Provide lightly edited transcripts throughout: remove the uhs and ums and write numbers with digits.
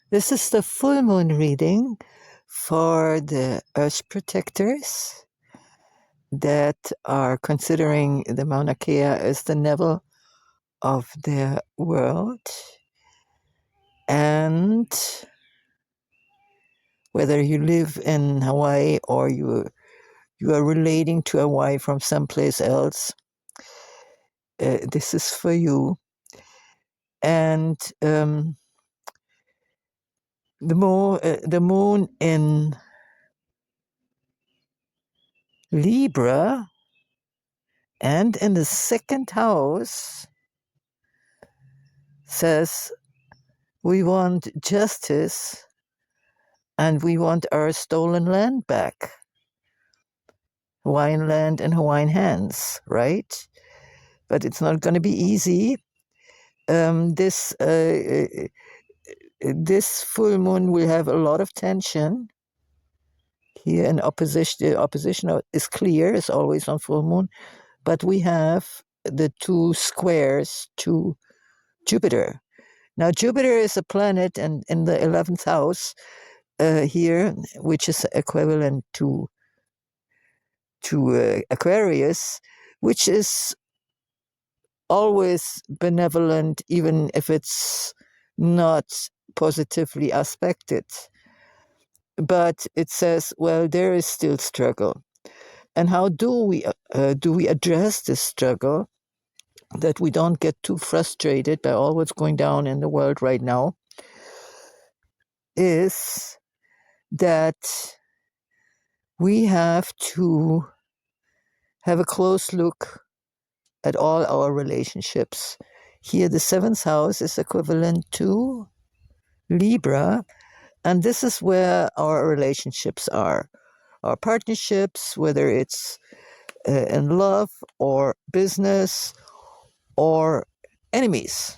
This is the full moon reading for the Earth protectors that are considering the Mauna Kea as the navel of their world. And whether you live in Hawaii or you are relating to Hawaii from someplace else, this is for you. And the moon in Libra and in the second house says we want justice and we want our stolen land back. Hawaiian land and Hawaiian hands, right? But it's not going to be easy. This full moon will have a lot of tension. Here in opposition, the opposition is clear, is always on full moon, but we have the two squares to Jupiter. Now, Jupiter is a planet and in the 11th house here, which is equivalent to Aquarius, which is always benevolent, even if it's not positively aspected. But it says, well, there is still struggle. And how do we address this struggle that we don't get too frustrated by all what's going down in the world right now? Is that we have to have a close look at all our relationships. Here, the 7th house is equivalent to Libra, and this is where our relationships are. Our partnerships, whether it's in love or business or enemies.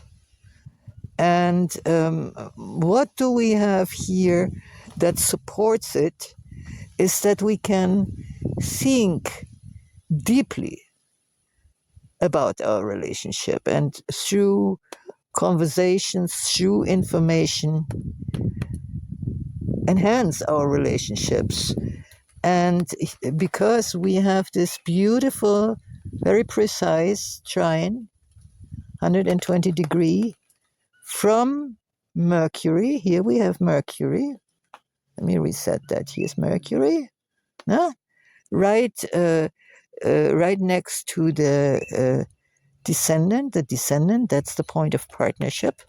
And what do we have here that supports it is that we can think deeply about our relationship, and through conversations, through information, enhance our relationships. And because we have this beautiful, very precise trine, 120 degree from Mercury. Here we have Mercury. Let me reset that. Here's Mercury. Right next to the descendant. The descendant, that's the point of partnership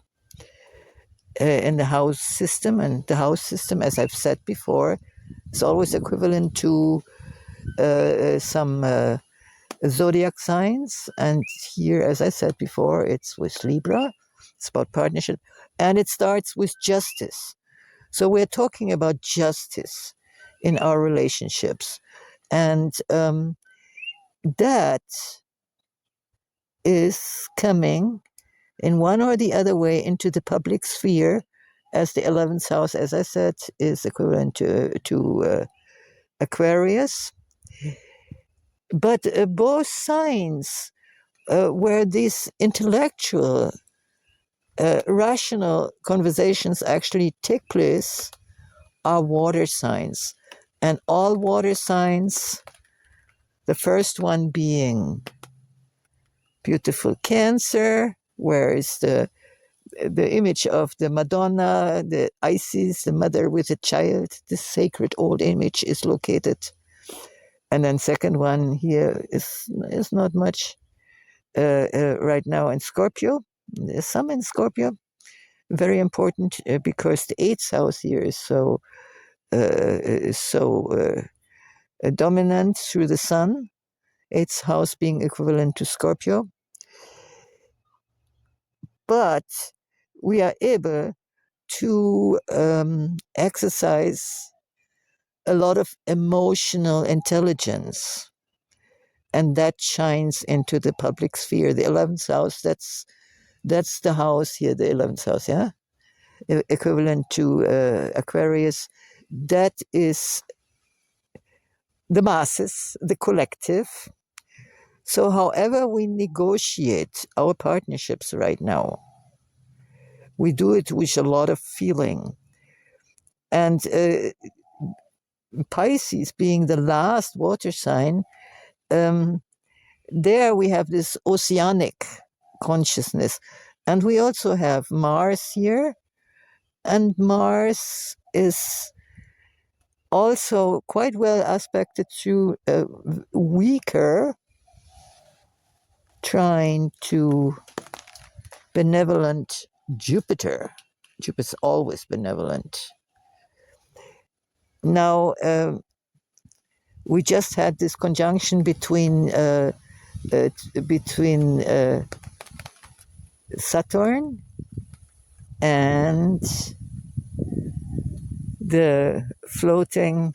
in the house system. And the house system, as I've said before, is always equivalent to some zodiac signs. And here, as I said before, it's with Libra. It's about partnership. And it starts with justice. So we're talking about justice in our relationships. And that is coming in one or the other way into the public sphere, as the 11th house, as I said, is equivalent to Aquarius. But both signs where these intellectual, rational conversations actually take place are water signs. And all water signs, the first one being beautiful Cancer, where is the image of the Madonna, the Isis, the mother with a child, the sacred old image is located. And then second one here is not much right now in Scorpio. There's some in Scorpio. Very important because the 8th house here is so dominant through the sun. 8th house being equivalent to Scorpio. But we are able to exercise a lot of emotional intelligence, and that shines into the public sphere. The 11th house, that's the house here, the 11th house, yeah? Equivalent to Aquarius. That is the masses, the collective. So however we negotiate our partnerships right now, we do it with a lot of feeling. And Pisces being the last water sign, there we have this oceanic consciousness. And we also have Mars here. And Mars is also quite well aspected to a weaker trine to benevolent Jupiter. Jupiter's always benevolent. Now, we just had this conjunction between Saturn and the floating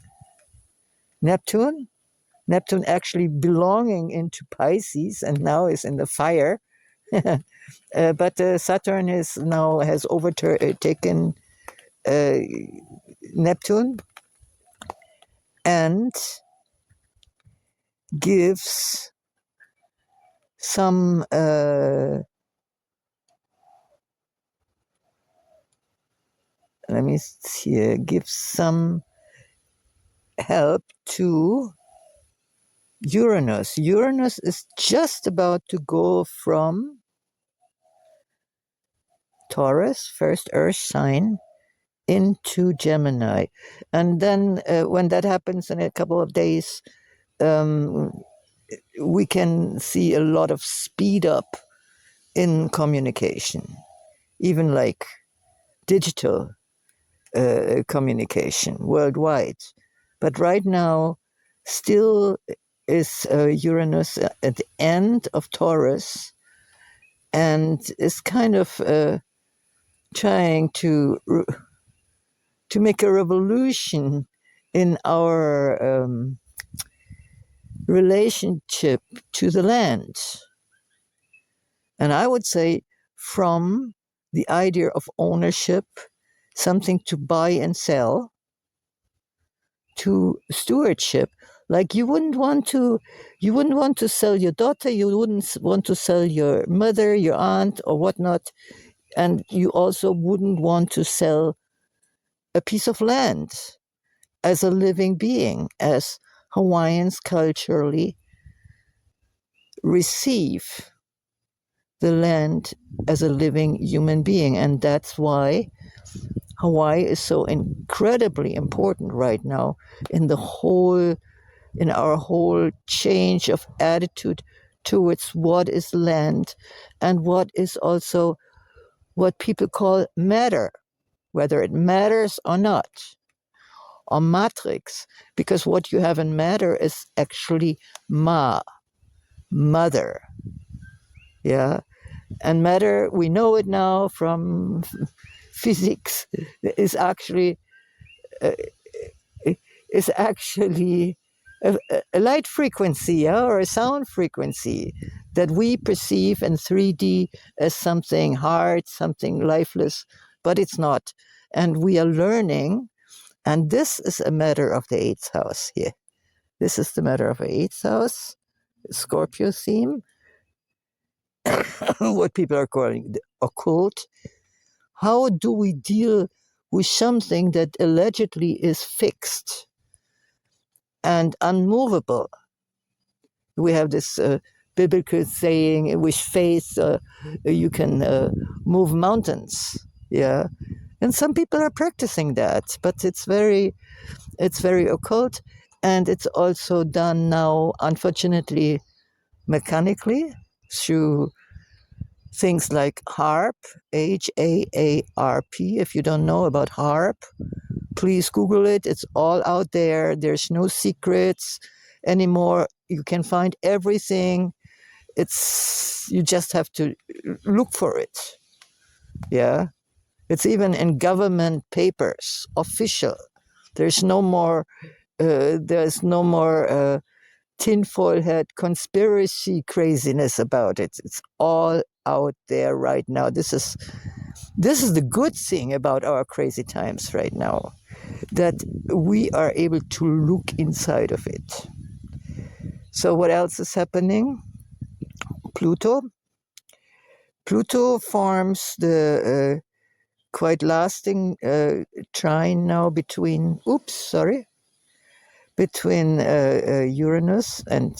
Neptune. Neptune actually belonging into Pisces and now is in the fire. But Saturn has overtaken Neptune and gives some gives some help to Uranus. Uranus is just about to go from Taurus, first Earth sign, into Gemini. And then when that happens in a couple of days, we can see a lot of speed up in communication, even like digital communication worldwide. But right now, still is Uranus at the end of Taurus and is kind of trying to make a revolution in our relationship to the land. And I would say from the idea of ownership, something to buy and sell, to stewardship. Like you wouldn't want to sell your daughter, you wouldn't want to sell your mother, your aunt, or whatnot, and you also wouldn't want to sell a piece of land as a living being, as Hawaiians culturally receive the land as a living human being. And that's why Hawaii is so incredibly important right now in our whole change of attitude towards what is land and what is also what people call matter, whether it matters or not, or matrix, because what you have in matter is actually mother. Yeah. And matter, we know it now from physics, is actually a light frequency, or a sound frequency that we perceive in 3D as something hard, something lifeless, but it's not. And we are learning, and this is a matter of the 8th house here. This is the matter of the 8th house, Scorpio theme, what people are calling the occult. How do we deal with something that allegedly is fixed and unmovable? We have this biblical saying, with faith you can move mountains. Yeah, and some people are practicing that, but it's very occult, and it's also done now, unfortunately, mechanically through things like HAARP, HAARP. If you don't know about HAARP, please Google it. It's all out there. There's no secrets anymore. You can find everything. You just have to look for it. Yeah. It's even in government papers, official. There's no more tinfoil hat conspiracy craziness about it. It's all out there right now. This is the good thing about our crazy times right now, that we are able to look inside of it. So what else is happening? Pluto forms the quite lasting trine now between Uranus and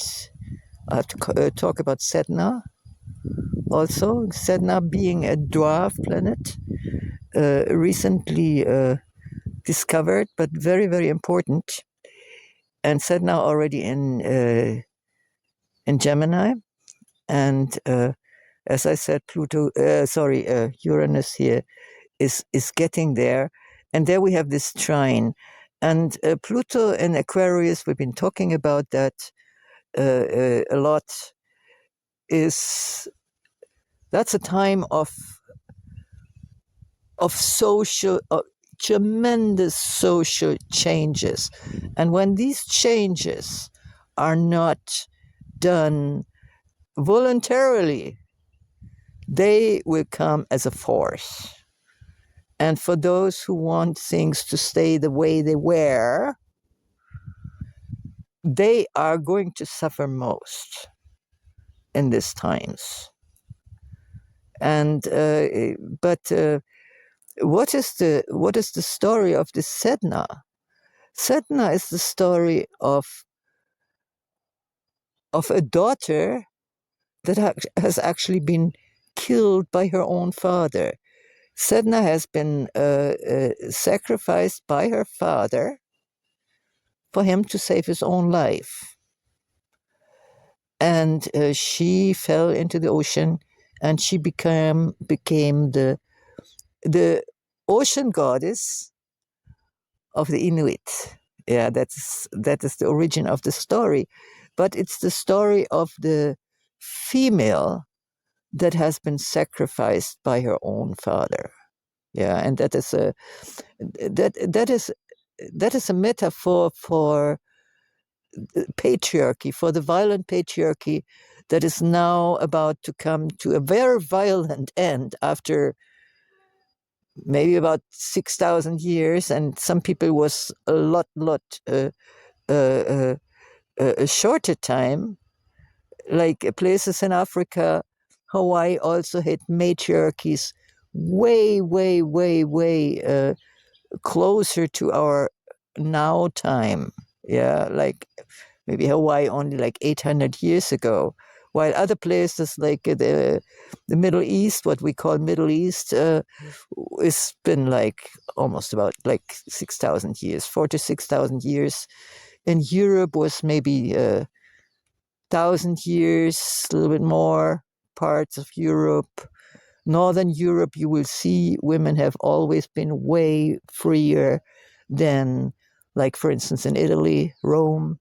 I have to talk about Sedna also. Sedna being a dwarf planet, recently discovered, but very, very important. And Sedna already in Gemini. And as I said, Uranus here is getting there. And there we have this trine. And Pluto in Aquarius, we've been talking about that a lot, that's a time of social, tremendous social changes. And when these changes are not done voluntarily, they will come as a force. And for those who want things to stay the way they were, they are going to suffer most in these times. And but what is the story of this Sedna? Sedna is the story of a daughter that has actually been killed by her own father. Sedna has been sacrificed by her father for him to save his own life. And she fell into the ocean, and she became the ocean goddess of the Inuit. Yeah, that is the origin of the story. But it's the story of the female that has been sacrificed by her own father. Yeah, and that is a metaphor for patriarchy, for the violent patriarchy that is now about to come to a very violent end after maybe about 6,000 years, and some people was a lot a shorter time, like places in Africa. Hawaii also had matriarchies way closer to our now time. Yeah, like maybe Hawaii only like 800 years ago, while other places like the Middle East, what we call Middle East, it's been like almost about like 6,000 years, 4 to 6,000 years. And Europe was maybe 1,000 years, a little bit more, parts of Europe. Northern Europe, you will see women have always been way freer than, like, for instance, in Italy, Rome.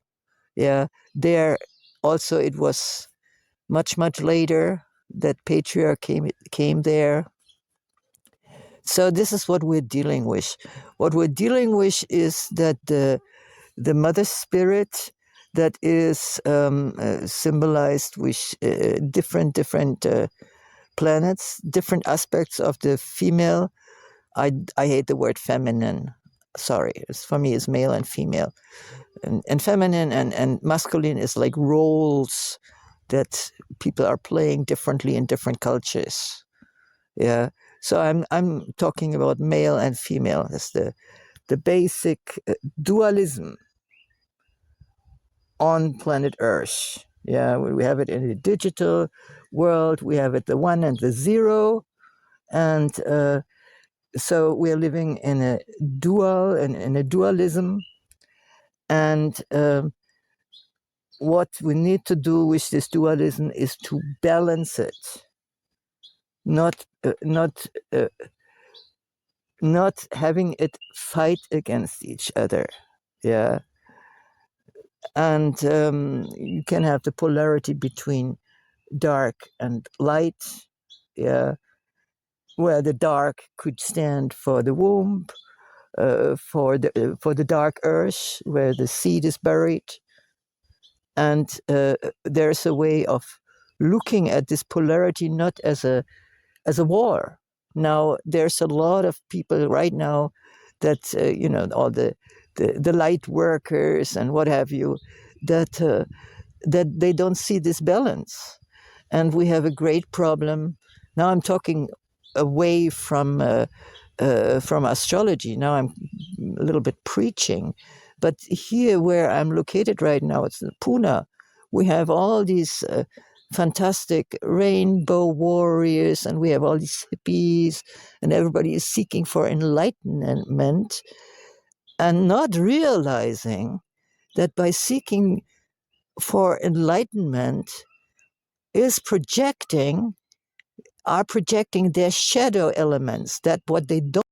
Yeah, there also it was much later that patriarchy came there. So this is what we're dealing with. What we're dealing with is that the mother spirit that is symbolized with different planets, different aspects of the female. I hate the word feminine. Sorry, for me it's male and female. And feminine and masculine is like roles that people are playing differently in different cultures. Yeah. So I'm talking about male and female as the basic dualism on planet Earth. Yeah, we have it in the digital world. We have it the one and the zero, and so we're living in a dualism. And what we need to do with this dualism is to balance it, not having it fight against each other. Yeah. And you can have the polarity between dark and light, yeah, where the dark could stand for the womb, for the dark earth where the seed is buried. And there's a way of looking at this polarity not as a war. Now there's a lot of people right now that all the light workers and what have you, that they don't see this balance, and we have a great problem. Now I'm talking away from from astrology. Now I'm a little bit preaching, but here where I'm located right now, it's in Puna. We have all these fantastic rainbow warriors, and we have all these hippies, and everybody is seeking for enlightenment and not realizing that by seeking for enlightenment are projecting their shadow elements, that what they don't